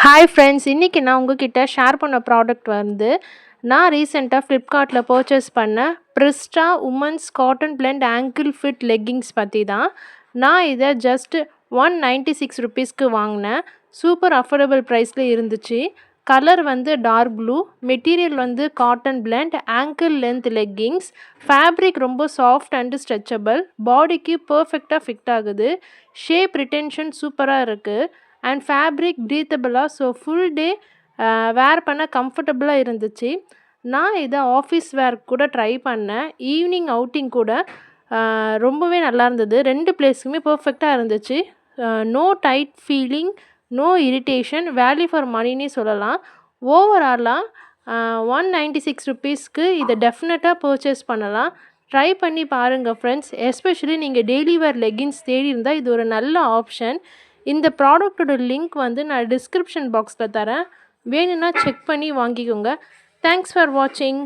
Hi friends, இன்றைக்கி நான் உங்ககிட்ட ஷேர் பண்ண ப்ராடக்ட் வந்து நான் ரீசெண்டாக ஃப்ளிப்கார்ட்டில் பர்ச்சேஸ் பண்ண ப்ரிஸ்டா women's cotton blend ankle fit leggings பற்றி தான். நான் இதை ஜஸ்ட் 196 ருபீஸ்க்கு வாங்கினேன். சூப்பர் அஃபோர்டபுள் ப்ரைஸில் இருந்துச்சு. கலர் வந்து டார்க் ப்ளூ, மெட்டீரியல் வந்து cotton blend ankle length leggings. Fabric ரொம்ப சாஃப்ட் அண்டு ஸ்ட்ரெச்சபிள், பாடிக்கு பர்ஃபெக்டாக ஃபிட் ஆகுது. ஷேப் ரிட்டென்ஷன் சூப்பராக இருக்குது அண்ட் ஃபேப்ரிக் ப்ரீத்தபிளாக, ஸோ ஃபுல் டே வேர் பண்ண கம்ஃபர்டபுளாக இருந்துச்சு. நான் இதை ஆஃபீஸ் வேர் கூட ட்ரை பண்ணேன். ஈவினிங் அவுட்டிங் கூட ரொம்பவே நல்லா இருந்தது. 2 பிளேஸுக்குமே பர்ஃபெக்டாக இருந்துச்சு. No tight feeling, no irritation, value for மணினே சொல்லலாம். ஓவராலாக 196 ருபீஸ்க்கு இதை டெஃபினட்டாக பர்ச்சேஸ் பண்ணலாம். ட்ரை பண்ணி பாருங்கள் ஃப்ரெண்ட்ஸ். எஸ்பெஷலி நீங்கள் டெய்லி வேர் லெகின்ஸ் தேடி இருந்தால் இது ஒரு நல்ல ஆப்ஷன். இந்த ப்ராடக்ட்டோட லிங்க் வந்து நான் டிஸ்கிரிப்ஷன் பாக்ஸில் தரேன். வேணும்னா செக் பண்ணி வாங்கிக்கோங்க. தேங்க்ஸ் ஃபார் வாட்சிங்.